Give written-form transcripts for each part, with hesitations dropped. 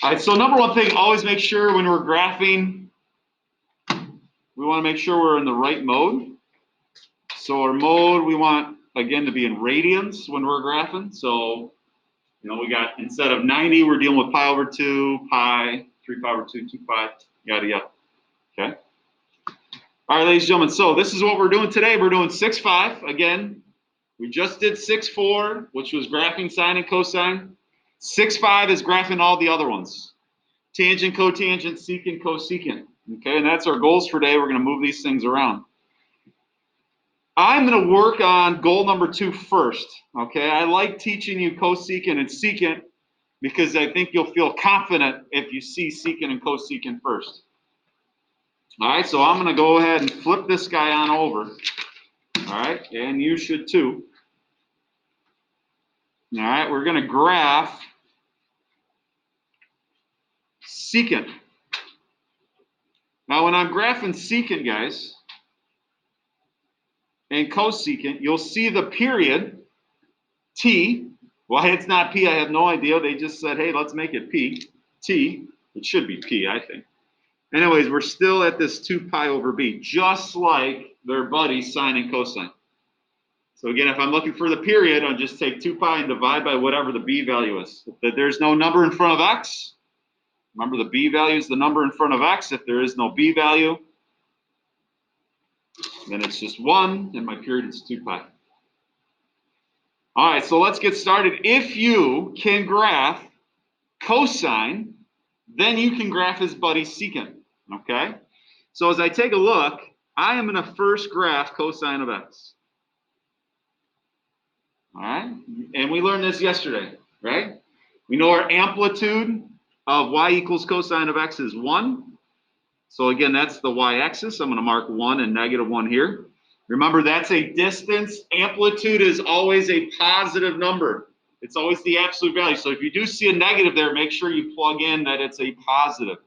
All right, so number one thing, always make sure when we're graphing, we want to make sure we're in the right mode. So our mode, we want, again, to be in radians when we're graphing. So, we got, instead of 90, we're dealing with pi over 2, pi, 3 pi over 2, 2 pi, yada, yada. Okay? All right, ladies and gentlemen, so this is what we're doing today. We're doing 6-5. Again, we just did 6-4, which was graphing sine and cosine. 6-5 is graphing all the other ones. Tangent, cotangent, secant, cosecant. Okay, and that's our goals for today. We're going to move these things around. I'm going to work on goal number 2 first. Okay, I like teaching you cosecant and secant because I think you'll feel confident if you see secant and cosecant first. All right, so I'm going to go ahead and flip this guy on over. All right, and you should too. All right, we're going to graph secant. Now, when I'm graphing secant, guys, and cosecant, you'll see the period, t. Why it's not p, I have no idea. They just said, hey, let's make it p. T, it should be p, I think. Anyways, we're still at this 2 pi over b, just like their buddies sine and cosine. So again, if I'm looking for the period, I'll just take 2 pi and divide by whatever the b value is. If there's no number in front of x, remember the b value is the number in front of x. If there is no b value, then it's just 1, and my period is 2 pi. All right, so let's get started. If you can graph cosine, then you can graph his buddy secant, okay? So as I take a look, I am going to first graph cosine of x. All right, and we learned this yesterday, right? We know our amplitude of y equals cosine of x is 1. So again, that's the y-axis. I'm going to mark 1 and -1 here. Remember, that's a distance. Amplitude is always a positive number. It's always the absolute value. So if you do see a negative there, make sure you plug in that it's a positive,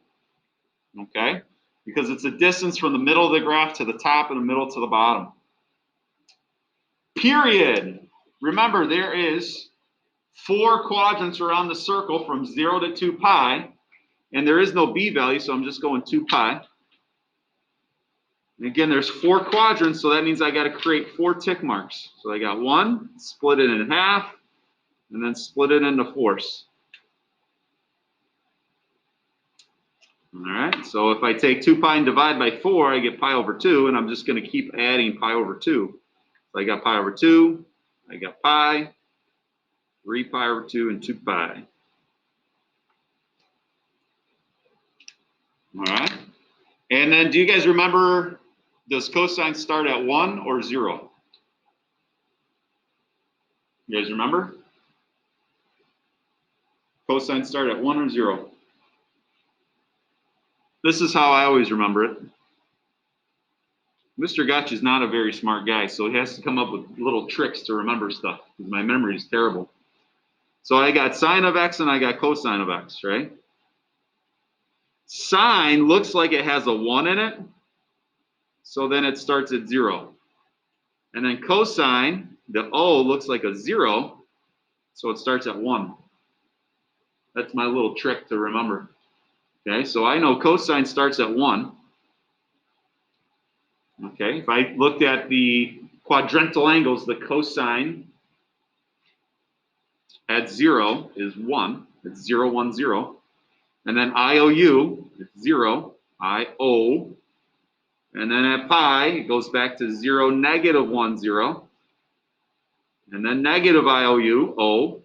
okay? Because it's a distance from the middle of the graph to the top and the middle to the bottom. Period. Remember, there is 4 quadrants around the circle from 0 to 2 pi, and there is no b value, so I'm just going 2 pi. And again, there's 4 quadrants, so that means I got to create 4 tick marks. So I got 1, split it in half, and then split it into 4s. All right, so if I take 2 pi and divide by 4, I get pi over 2, and I'm just going to keep adding pi over 2. So I got pi over 2, I got pi, 3 pi over 2, and 2 pi. All right, and then do you guys remember, does cosine start at 1 or 0? You guys remember? Cosine start at 1 or 0? This is how I always remember it. Mr. Gotsch is not a very smart guy, so he has to come up with little tricks to remember stuff, because my memory is terrible. So I got sine of x and I got cosine of x, right? Sine looks like it has a 1 in it, so then it starts at 0. And then cosine, the O looks like a 0, so it starts at 1. That's my little trick to remember. Okay, so I know cosine starts at 1. Okay, if I looked at the quadrantal angles, the cosine at 0 is 1. It's 0, 1, 0. And then IOU, it's 0, IO. And then at pi, it goes back to 0, -1, 0. And then negative IOU, O.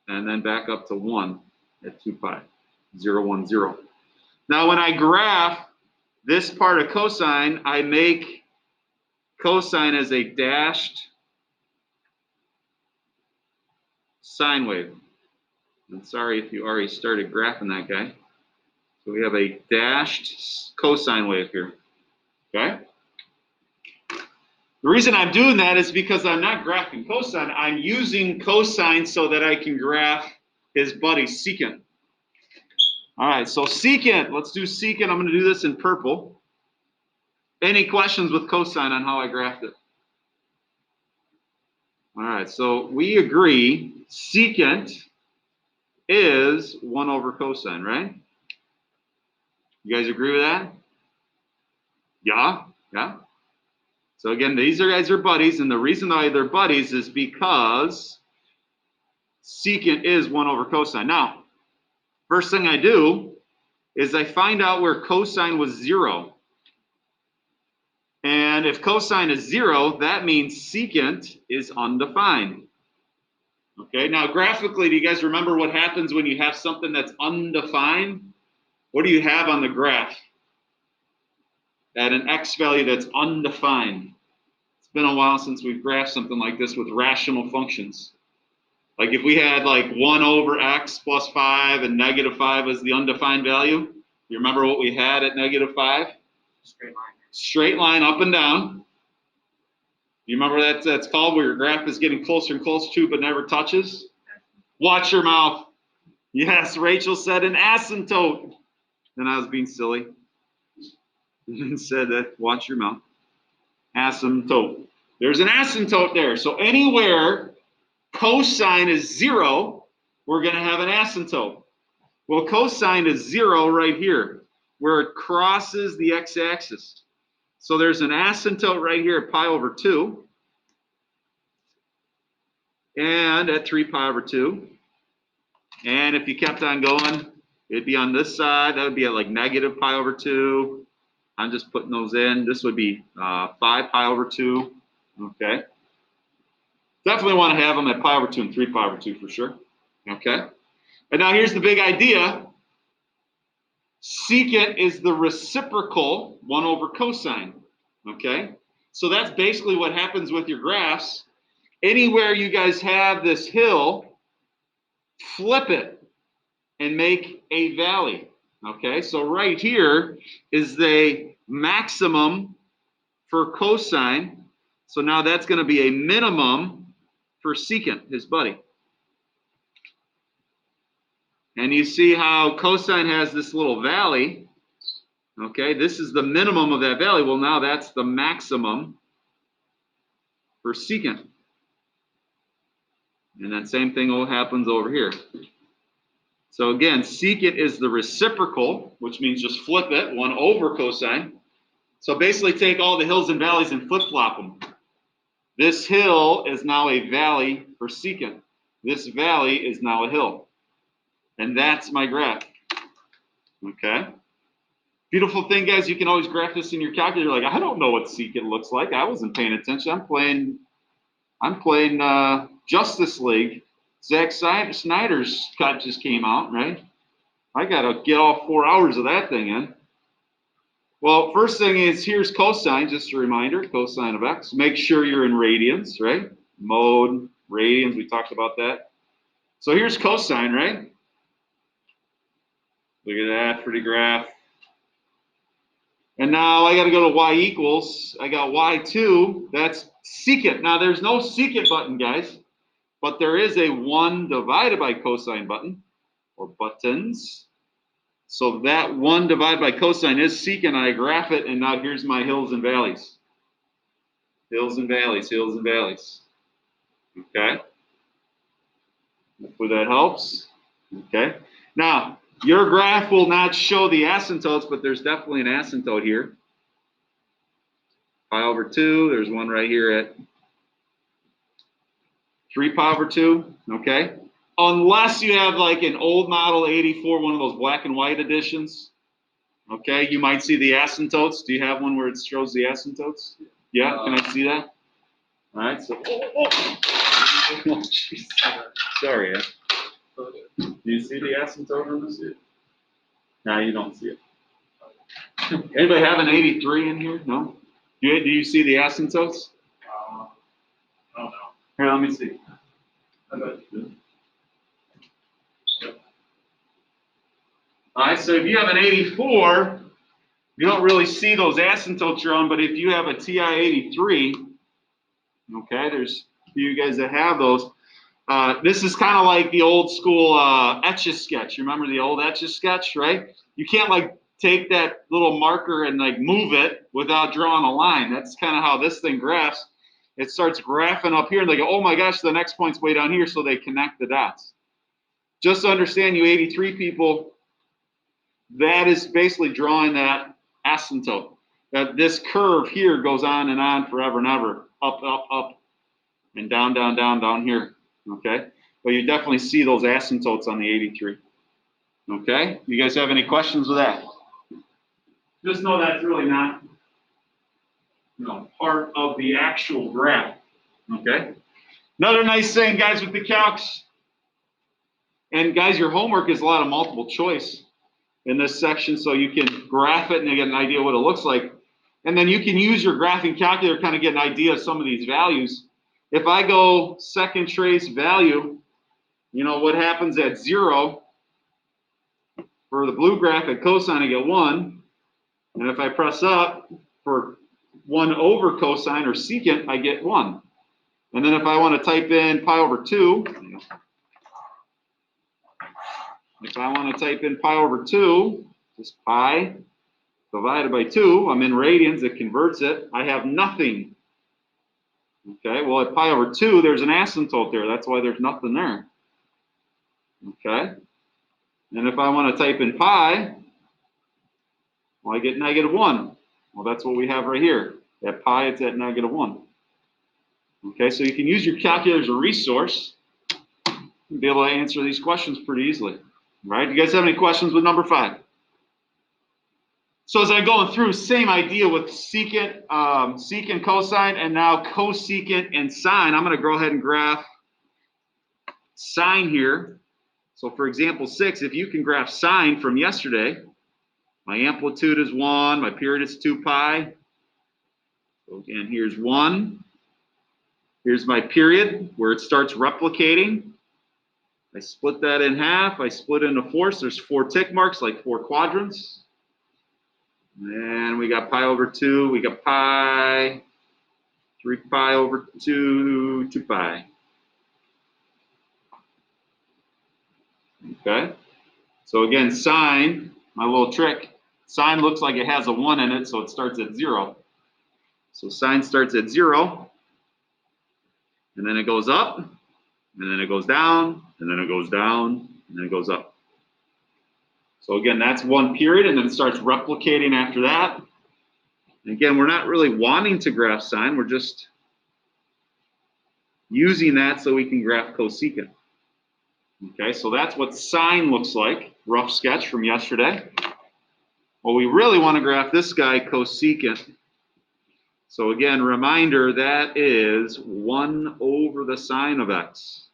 And then back up to 1 at 2 pi, 0, 1, 0. Now, when I graph this part of cosine, I make cosine as a dashed sine wave. I'm sorry if you already started graphing that guy. So we have a dashed cosine wave here, okay? The reason I'm doing that is because I'm not graphing cosine. I'm using cosine so that I can graph his buddy secant. All right, so secant, let's do secant. I'm going to do this in purple. Any questions with cosine on how I graphed it? All right, so we agree secant is 1 over cosine, right? You guys agree with that? Yeah, yeah. So again, these guys are buddies, and the reason why they're buddies is because secant is 1 over cosine. Now, first thing I do is I find out where cosine was 0. And if cosine is 0, that means secant is undefined. Okay, now graphically, do you guys remember what happens when you have something that's undefined? What do you have on the graph at an x value that's undefined? It's been a while since we've graphed something like this with rational functions. Like if we had like 1 over x plus 5 and negative 5 as the undefined value, you remember what we had at negative 5? Straight line. Straight line up and down. You remember what that's called, where your graph is getting closer and closer to but never touches? Watch your mouth. Yes, Rachel said an asymptote. And I was being silly. And said that, watch your mouth. Asymptote. There's an asymptote there. So anywhere cosine is 0, we're going to have an asymptote. Well, cosine is 0 right here, where it crosses the x-axis. So there's an asymptote right here at pi over 2. And at 3 pi over 2. And if you kept on going, it'd be on this side. That would be at like negative pi over 2. I'm just putting those in. This would be 5 pi over 2. Okay. Definitely want to have them at pi over 2 and 3 pi over 2 for sure. Okay. And now here's the big idea. Secant is the reciprocal 1 over cosine. Okay. So that's basically what happens with your graphs. Anywhere you guys have this hill, flip it and make a valley. Okay, so right here is the maximum for cosine. So now that's going to be a minimum for secant, his buddy. And you see how cosine has this little valley. Okay, this is the minimum of that valley. Well, now that's the maximum for secant. And that same thing happens over here. So again, secant is the reciprocal, which means just flip it, 1 over cosine. So basically take all the hills and valleys and flip-flop them. This hill is now a valley for secant. This valley is now a hill. And that's my graph. Okay? Beautiful thing, guys, you can always graph this in your calculator. Like, I don't know what secant looks like. I wasn't paying attention. I'm playing Justice League. Zack Snyder's cut just came out, right? I got to get all 4 hours of that thing in. Well, first thing is, here's cosine, just a reminder, cosine of x. Make sure you're in radians, right? Mode, radians, we talked about that. So here's cosine, right? Look at that pretty graph. And now I got to go to y equals. I got y2, that's secant. Now there's no secant button, guys. But there is a 1 divided by cosine button, or buttons. So that 1 divided by cosine is secant. I graph it, and now here's my hills and valleys. Hills and valleys, hills and valleys. Okay? Hopefully that helps. Okay? Now, your graph will not show the asymptotes, but there's definitely an asymptote here. Pi over 2, there's one right here at 3 pi over 2, okay? Unless you have like an old model 84, one of those black and white editions, okay? You might see the asymptotes. Do you have one where it shows the asymptotes? Yeah, can I see that? All right, so, oh, geez. Sorry, do you see the asymptote on this? No, you don't see it. Anybody have an 83 in here? No? Do you see the asymptotes? I don't know. Here, let me see. All right, so if you have an 84, you don't really see those asymptotes you're on, but if you have a TI 83, okay, there's a few of you guys that have those. This is kind of like the old school Etch-a-Sketch. You remember the old Etch-a-Sketch, right? You can't like take that little marker and like move it without drawing a line. That's kind of how this thing graphs. It starts graphing up here, and they go, oh my gosh, the next point's way down here, so they connect the dots. just understand, you 83 people, that is basically drawing that asymptote. That this curve here goes on forever and ever, up, up, up, and down, down, down, down here. Okay, but you definitely see those asymptotes on the 83. Okay, you guys have any questions with that? Just know that's really not, part of the actual graph. Okay. Another nice thing, guys, with the calcs, and guys, your homework is a lot of multiple choice in this section, so you can graph it and get an idea what it looks like. And then you can use your graphing calculator to kind of get an idea of some of these values. If I go second trace value, what happens at 0, for the blue graph at cosine, I get 1. And if I press up for 1 over cosine or secant, I get 1. And then if I want to type in pi over 2, just pi divided by 2, I'm in radians, it converts it, I have nothing. Okay, well at pi over 2, there's an asymptote there, that's why there's nothing there. Okay, and if I want to type in pi, well, I get -1. Well, that's what we have right here. At pi, it's at -1. Okay, so you can use your calculator as a resource and be able to answer these questions pretty easily. Right? You guys have any questions with number 5? So as I'm going through, same idea with secant, secant, cosine, and now cosecant and sine. I'm going to go ahead and graph sine here. So for example 6, if you can graph sine from yesterday, my amplitude is 1, my period is 2 pi. So again, here's 1. Here's my period where it starts replicating. I split that in half. I split into 4. So there's 4 tick marks, like 4 quadrants. And we got pi over 2. We got pi, 3 pi over 2, 2 pi. Okay. So again, sine, my little trick. Sine looks like it has a 1 in it, so it starts at 0. So sine starts at 0. And then it goes up. And then it goes down. And then it goes down. And then it goes up. So again, that's 1 period, and then it starts replicating after that. And again, we're not really wanting to graph sine, we're just using that so we can graph cosecant. Okay, so that's what sine looks like, rough sketch from yesterday. Well, we really want to graph this guy, cosecant. So again, reminder, that is 1 over the sine of x.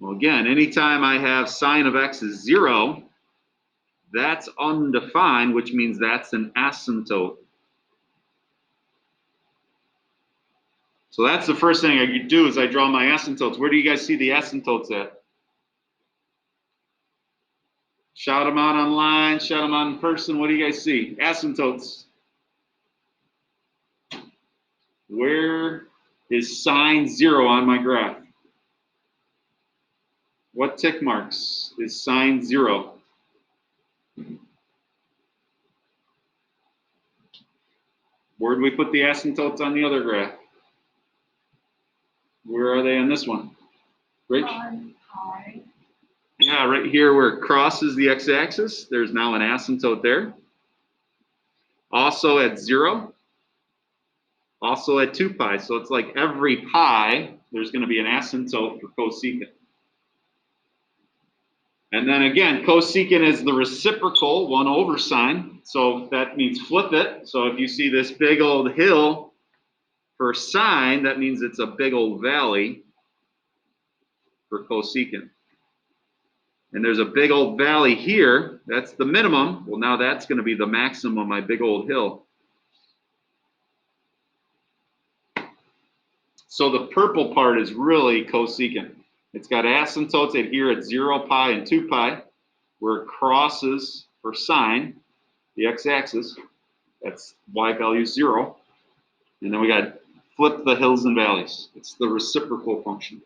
Well, again, anytime I have sine of x is 0, that's undefined, which means that's an asymptote. So that's the first thing I do is I draw my asymptotes. Where do you guys see the asymptotes at? Shout them out online, shout them out in person. What do you guys see? Asymptotes. Where is sine 0 on my graph? What tick marks is sine 0? Where do we put the asymptotes on the other graph? Where are they on this one? Rich? Pi. Yeah, right here where it crosses the x-axis, there's now an asymptote there. Also at 0, also at 2 pi. So it's like every pi, there's going to be an asymptote for cosecant. And then again, cosecant is the reciprocal, 1 over sine. So that means flip it. So if you see this big old hill for sine, that means it's a big old valley for cosecant. And there's a big old valley here. That's the minimum. Well, now that's going to be the maximum, my big old hill. So the purple part is really cosecant. It's got asymptotes at here at 0 pi and 2 pi, where it crosses for sine, the x-axis. That's y value 0. And then we got flip the hills and valleys. It's the reciprocal function.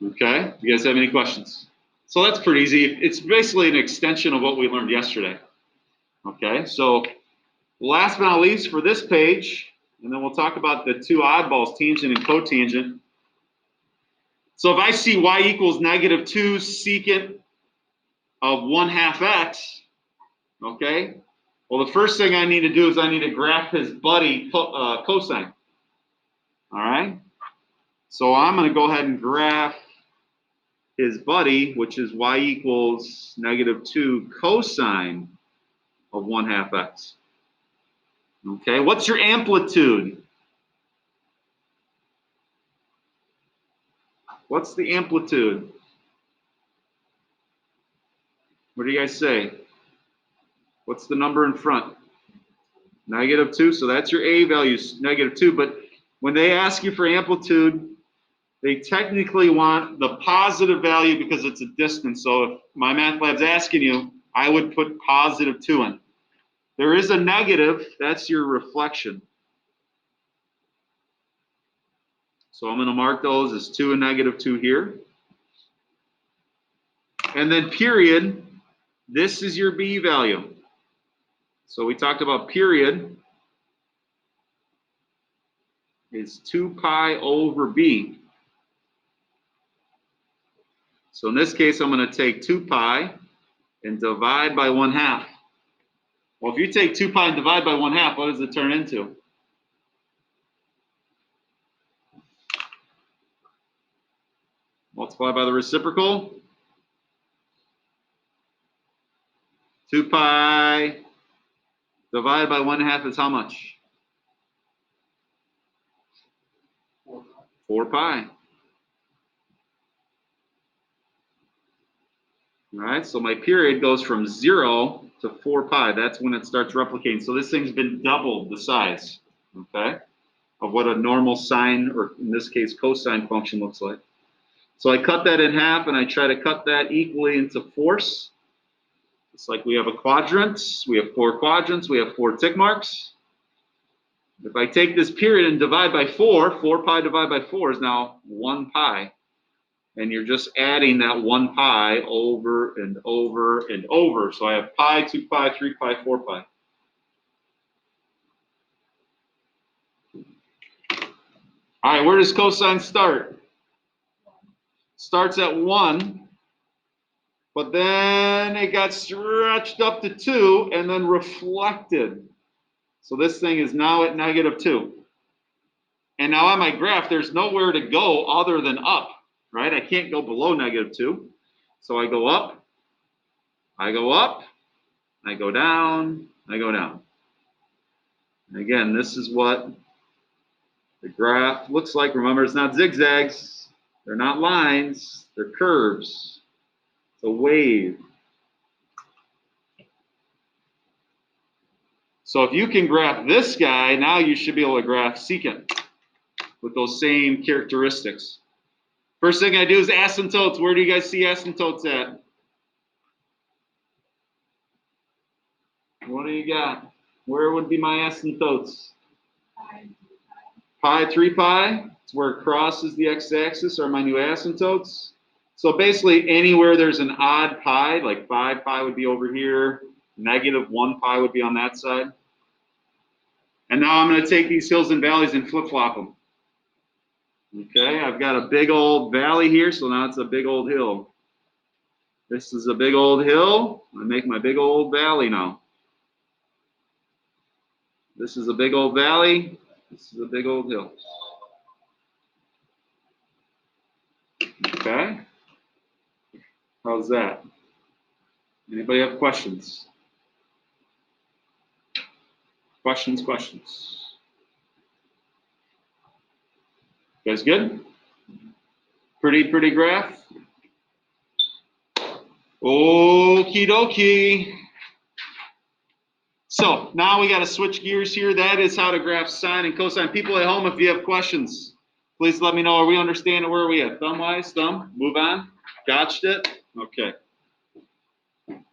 Okay, you guys have any questions? So that's pretty easy. It's basically an extension of what we learned yesterday. Okay, so last but not least for this page, and then we'll talk about the 2 oddballs, tangent and cotangent. So if I see y equals -2 secant of 1/2 x, okay, well, the first thing I need to do is I need to graph his buddy cosine. All right, so I'm going to go ahead and graph his buddy, which is y equals -2 cosine of 1/2 x. Okay, what's your amplitude? What's the amplitude? What do you guys say? What's the number in front? -2, so that's your A value, -2. But when they ask you for amplitude, they technically want the positive value because it's a distance. So if my math lab's asking you, I would put +2 in. There is a negative, that's your reflection. So I'm going to mark those as 2 and -2 here. And then period, this is your B value. So we talked about period is 2 pi over B. So in this case, I'm going to take 2 pi and divide by 1/2. Well, if you take 2 pi and divide by 1/2, what does it turn into? Multiply by the reciprocal. 2 pi divided by 1/2 is how much? 4 pi. All right, so my period goes from 0 to 4 pi. That's when it starts replicating. So this thing's been doubled the size, okay, of what a normal sine, or in this case, cosine function looks like. So I cut that in half, and I try to cut that equally into fourths. It's like we have a quadrant. We have 4 quadrants. We have 4 tick marks. If I take this period and divide by 4, 4 pi divided by 4 is now 1 pi. And you're just adding that 1 pi over and over and over. So I have pi, 2 pi, 3 pi, 4 pi. All right, where does cosine start? Starts at 1, but then it got stretched up to 2 and then reflected. So this thing is now at -2. And now on my graph, there's nowhere to go other than up, right? I can't go below -2. So I go up, I go up, I go down, I go down. And again, this is what the graph looks like. Remember, it's not zigzags. They're not lines. They're curves. It's a wave. So if you can graph this guy, now you should be able to graph secant with those same characteristics. First thing I do is asymptotes. Where do you guys see asymptotes at? What do you got? Where would be my asymptotes? Pi, 3 pi. It's where it crosses the x-axis are my new asymptotes. So basically anywhere there's an odd pi, like 5 pi would be over here, -1 pi would be on that side. And now I'm going to take these hills and valleys and flip-flop them. Okay, I've got a big old valley here, so now it's a big old hill. This is a big old hill. I make my big old valley now. This is a big old valley. This is a big old hill. Okay. How's that? Anybody have questions? Questions? You guys good? Pretty graph? Okie dokie. So now we got to switch gears here. That is how to graph sine and cosine. People at home, if you have questions, please let me know. Are we understanding? Where are we at? Thumb-wise? Thumb? Move on? Gotched it? Okay.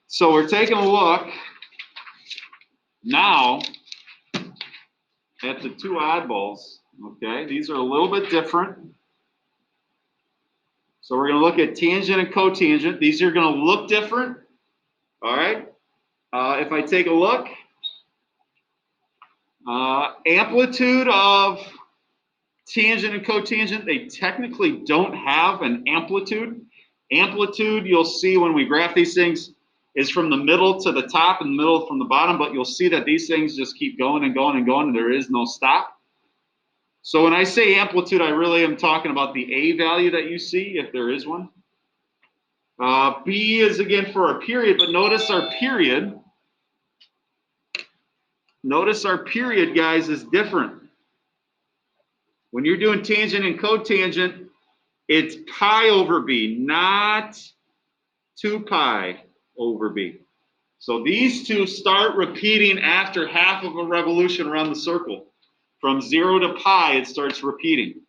So we're taking a look now at the two oddballs. Okay, these are a little bit different. So we're going to look at tangent and cotangent. These are going to look different. All right. If I take a look, amplitude of tangent and cotangent, they technically don't have an amplitude. Amplitude, you'll see when we graph these things, is from the middle to the top and the middle from the bottom, but you'll see that these things just keep going and going and going, and there is no stop. So when I say amplitude, I really am talking about the A value that you see, if there is one. B is again for a period, but notice our period. Notice our period, guys, is different. When you're doing tangent and cotangent, it's pi over b, not 2 pi over b. So these two start repeating after half of a revolution around the circle. From 0 to pi, it starts repeating.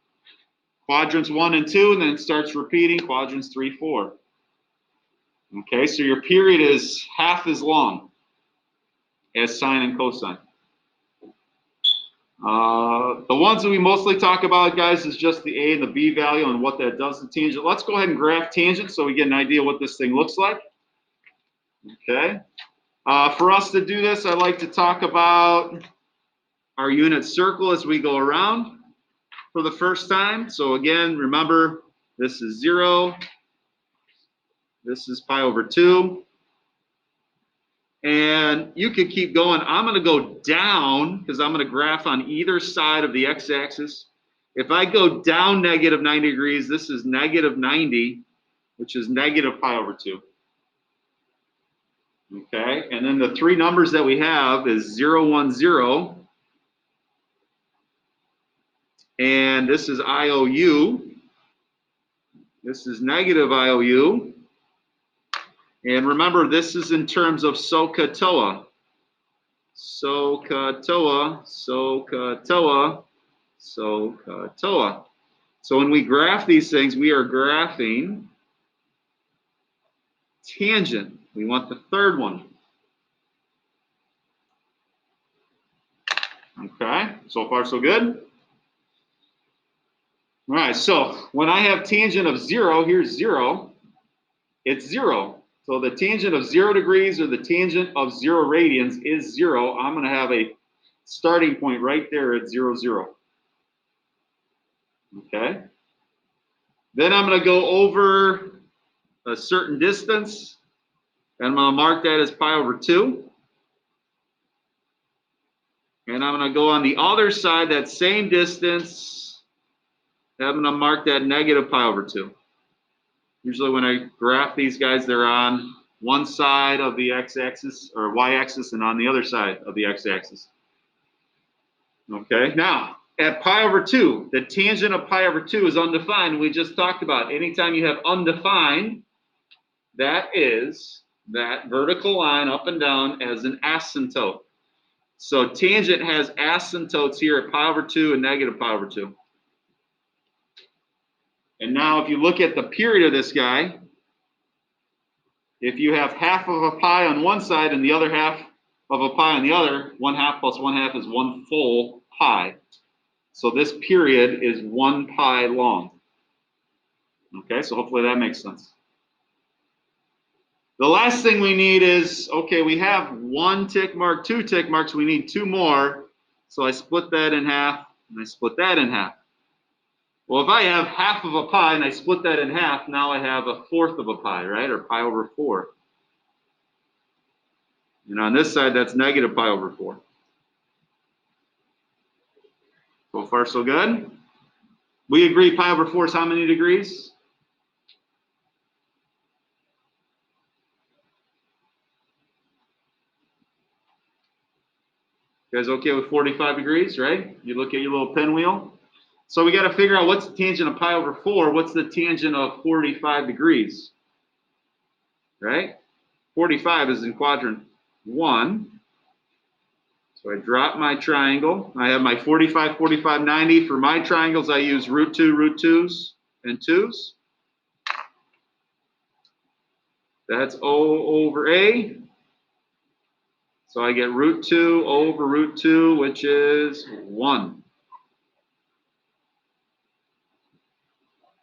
Quadrants 1 and 2, and then it starts repeating quadrants 3, 4. Okay, so your period is half as long as sine and cosine. The ones that we mostly talk about, guys, is just the A and the B value and what that does to tangent. Let's go ahead and graph tangent so we get an idea what this thing looks like. Okay. For us to do this, I like to talk about our unit circle as we go around for the first time. So again, remember, this is 0. This is pi over 2. And you could keep going. I'm going to go down because I'm going to graph on either side of the x-axis. If I go down negative 90 degrees, this is negative 90, which is negative pi over 2. Okay, and then the three numbers that we have is 0, 1, 0. And this is IOU. This is negative IOU. And remember, this is in terms of SOHCAHTOA. SOHCAHTOA, SOHCAHTOA, SOHCAHTOA. So when we graph these things, we are graphing tangent. We want the third one. Okay, so far so good. All right, so when I have tangent of 0, here's 0. It's 0. So the tangent of 0 degrees or the tangent of 0 radians is 0. I'm going to have a starting point right there at 0, 0. Okay. Then I'm going to go over a certain distance, and I'm going to mark that as pi over 2. And I'm going to go on the other side, that same distance, and I'm going to mark that negative pi over 2. Usually when I graph these guys, they're on one side of the x-axis or y-axis and on the other side of the x-axis. Okay, now at pi over 2, the tangent of pi over 2 is undefined. We just talked about anytime you have undefined, that is that vertical line up and down as an asymptote. So tangent has asymptotes here at pi over 2 and negative pi over 2. And now if you look at the period of this guy, if you have half of a pi on one side and the other half of a pi on the other, 1/2 plus 1/2 is 1 full pi. So this period is 1 pi long. Okay, so hopefully that makes sense. The last thing we need is, okay, we have 1 tick mark, 2 tick marks, we need 2 more. So I split that in half and I split that in half. Well, if I have half of a pi and I split that in half, now I have 1/4 of a pi, right? Or pi over 4. And on this side, that's negative pi over 4. So far, so good. We agree pi over 4 is how many degrees? You guys okay with 45 degrees, right? You look at your little pinwheel. So we got to figure out what's the tangent of pi over 4. What's the tangent of 45 degrees? Right? 45 is in quadrant 1. So I drop my triangle. I have my 45, 45, 90. For my triangles, I use root 2, root 2s, and 2s. That's O over A. So I get root 2 over root 2, which is 1.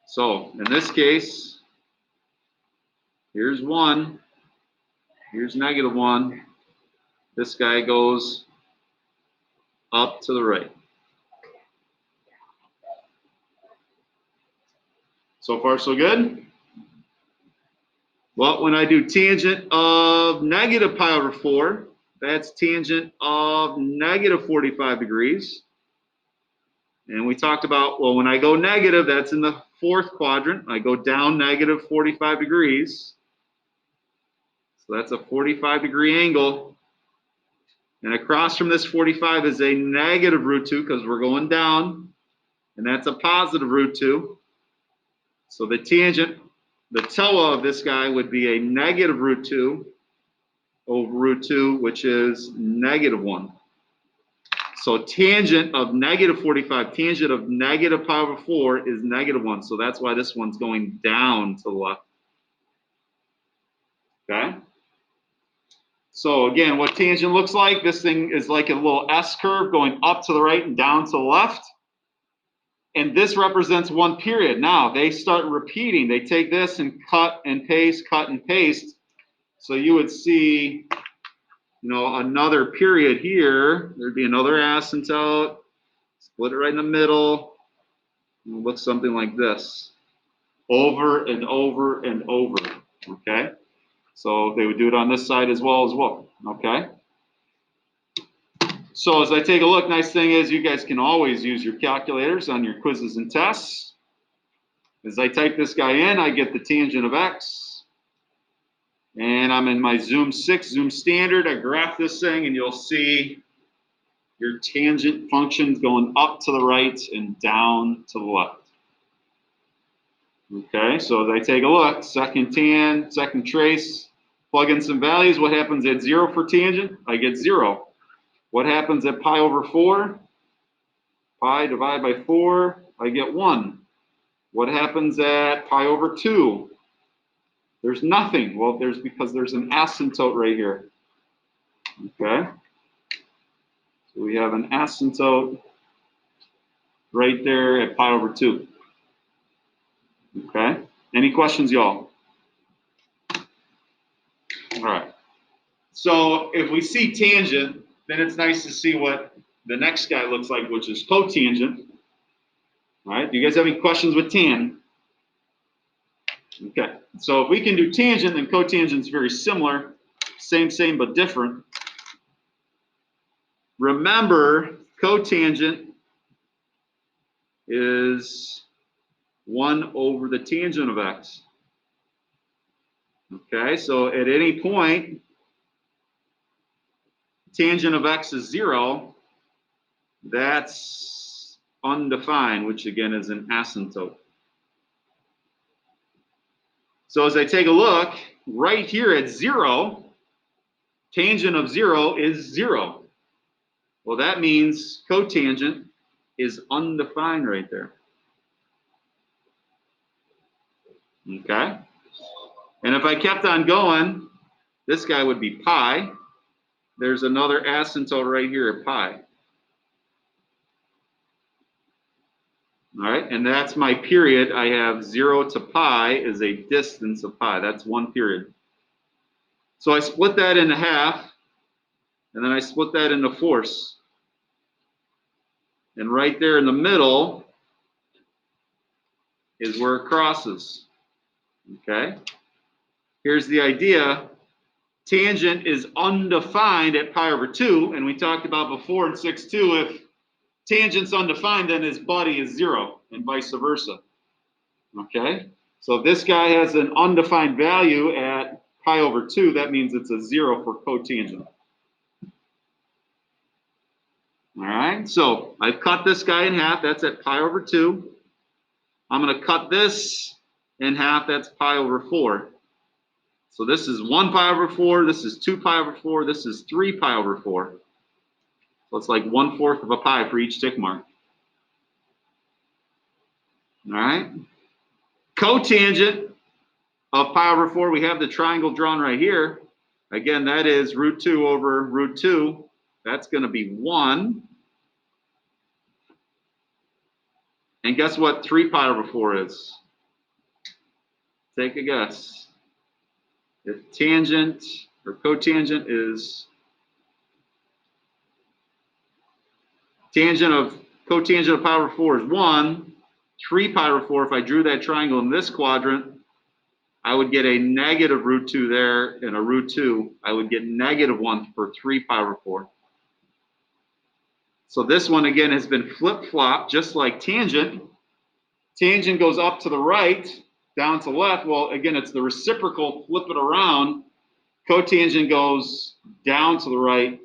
So in this case, here's 1. Here's negative 1. This guy goes up to the right. So far, so good? Well, when I do tangent of negative pi over 4, that's tangent of negative 45 degrees. And we talked about, well, when I go negative, that's in the fourth quadrant. I go down negative 45 degrees. So that's a 45-degree angle. And across from this 45 is a negative root 2 because we're going down. And that's a positive root 2. So the tangent, the TOA of this guy would be a negative root 2 over root 2, which is negative 1. So tangent of negative 45, tangent of negative pi over 4 is negative 1. So that's why this one's going down to the left. Okay? So again, what tangent looks like, this thing is like a little S curve going up to the right and down to the left. And this represents one period. Now, they start repeating. They take this and cut and paste, cut and paste. So you would see, another period here. There'd be another asymptote. Split it right in the middle. It looks something like this. Over and over and over. Okay? So they would do it on this side as well. Okay? So as I take a look, nice thing is you guys can always use your calculators on your quizzes and tests. As I type this guy in, I get the tangent of x. And I'm in my Zoom 6, Zoom Standard. I graph this thing, and you'll see your tangent functions going up to the right and down to the left. Okay, so as I take a look, second tan, second trace, plug in some values. What happens at 0 for tangent? I get 0. What happens at pi over 4? Pi divided by 4, I get 1. What happens at pi over 2? There's nothing. Well, because there's an asymptote right here. Okay? So we have an asymptote right there at pi over 2. Okay? Any questions, y'all? All right. So if we see tangent, then it's nice to see what the next guy looks like, which is cotangent. All right? Do you guys have any questions with tan? Okay. So if we can do tangent, then cotangent is very similar. Same, but different. Remember, cotangent is 1 over the tangent of x. Okay, so at any point, tangent of x is 0. That's undefined, which again is an asymptote. So as I take a look, right here at 0, tangent of 0 is 0. Well, that means cotangent is undefined right there. Okay? And if I kept on going, this guy would be pi. There's another asymptote right here at pi. All right, and that's my period. I have 0 to pi is a distance of pi. That's one period. So I split that into half, and then I split that into fourths. And right there in the middle is where it crosses. Okay? Here's the idea. Tangent is undefined at pi over 2, and we talked about before in 6.2, if tangent's undefined, then his buddy is 0, and vice versa. Okay? So if this guy has an undefined value at pi over 2, that means it's a 0 for cotangent. All right, so I've cut this guy in half. That's at pi over 2. I'm going to cut this in half. That's pi over 4. So this is 1 pi over 4. This is 2 pi over 4. This is 3 pi over 4. So it's like 1/4 of a pi for each tick mark. All right. Cotangent of pi over 4, we have the triangle drawn right here. Again, that is root 2 over root 2. That's going to be 1. And guess what 3 pi over 4 is? Take a guess. If tangent or cotangent is cotangent of pi over 4 is 1, 3 pi over 4, if I drew that triangle in this quadrant, I would get a negative root 2 there and a root 2. I would get negative 1 for 3 pi over 4. So this one, again, has been flip-flopped, just like tangent. Tangent goes up to the right, down to left. Well, again, it's the reciprocal, flip it around. Cotangent goes down to the right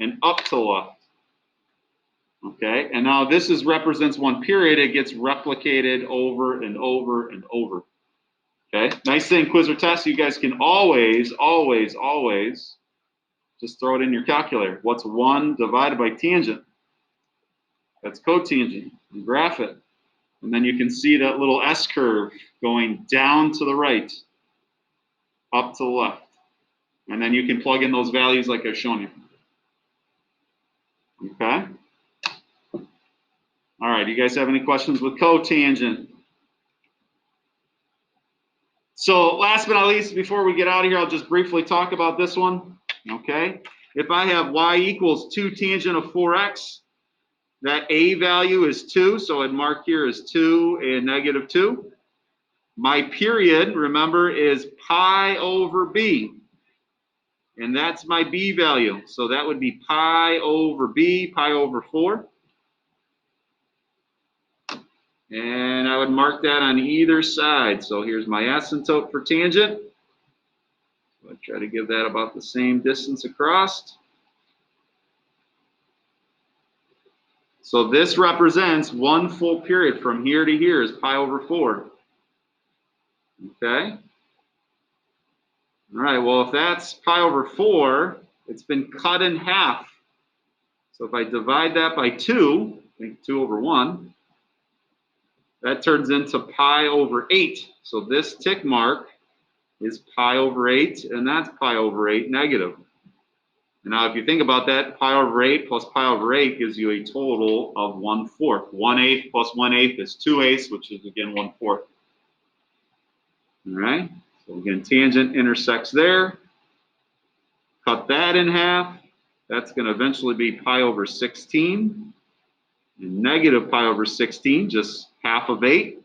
and up to the left. Okay, and now this represents one period. It gets replicated over and over and over. Okay, nice thing, quiz or test, you guys can always just throw it in your calculator. What's 1 divided by tangent? That's cotangent. You graph it. And then you can see that little S curve going down to the right, up to the left. And then you can plug in those values like I've shown you. Okay? All right, you guys have any questions with cotangent? So last but not least, before we get out of here, I'll just briefly talk about this one. Okay? If I have y equals 2 tangent of 4x, that a value is 2, so I'd mark here as 2 and negative 2. My period, remember, is pi over b. And that's my b value. So that would be pi over b, pi over 4. And I would mark that on either side. So here's my asymptote for tangent. So I try to give that about the same distance across. So this represents one full period from here to here is pi over 4. Okay? All right, well, if that's pi over 4, it's been cut in half. So if I divide that by 2, I think 2 over 1, that turns into pi over 8. So this tick mark is pi over 8, and that's pi over 8 negative. And now if you think about that, pi over 8 plus pi over 8 gives you a total of 1/4. 1/8 plus 1/8 is 2/8, which is, again, 1/4. All right? So again, tangent intersects there. Cut that in half. That's going to eventually be pi over 16. And negative pi over 16, just half of 8.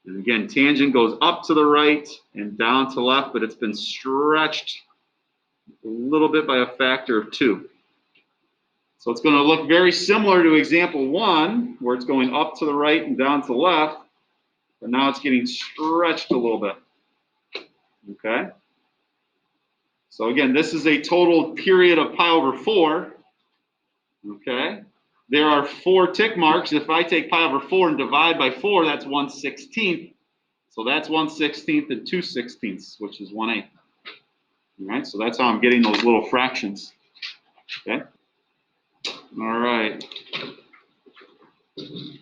And again, tangent goes up to the right and down to the left, but it's been stretched a little bit by a factor of 2. So it's going to look very similar to example 1, where it's going up to the right and down to the left, but now it's getting stretched a little bit. Okay? So again, this is a total period of pi over 4. Okay? There are 4 tick marks. If I take pi over 4 and divide by 4, that's 1/16. So that's 1/16 and 2/16, which is 1/8. All right, so that's how I'm getting those little fractions. Okay? All right.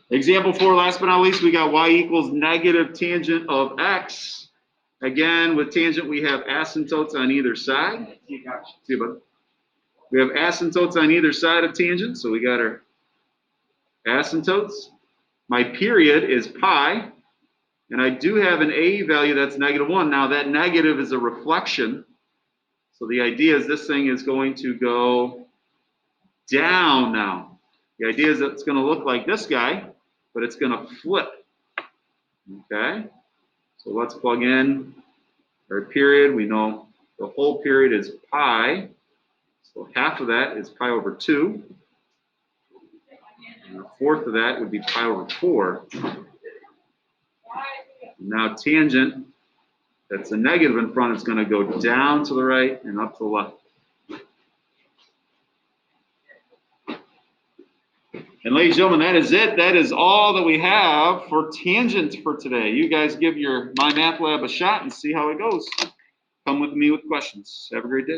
Example 4, last but not least, we got y equals negative tangent of x. Again, with tangent, we have asymptotes on either side. See you, bud. We have asymptotes on either side of tangent, so we got our asymptotes. My period is pi, and I do have an a value that's negative 1. Now, that negative is a reflection. So the idea is this thing is going to go down now. The idea is that it's going to look like this guy, but it's going to flip. Okay? So let's plug in our period. We know the whole period is pi. So half of that is pi over 2. And a fourth of that would be pi over 4. Now tangent, that's a negative in front, is going to go down to the right and up to the left. And ladies and gentlemen, that is it. That is all that we have for tangent for today. You guys give your My Math Lab a shot and see how it goes. Come with me with questions. Have a great day.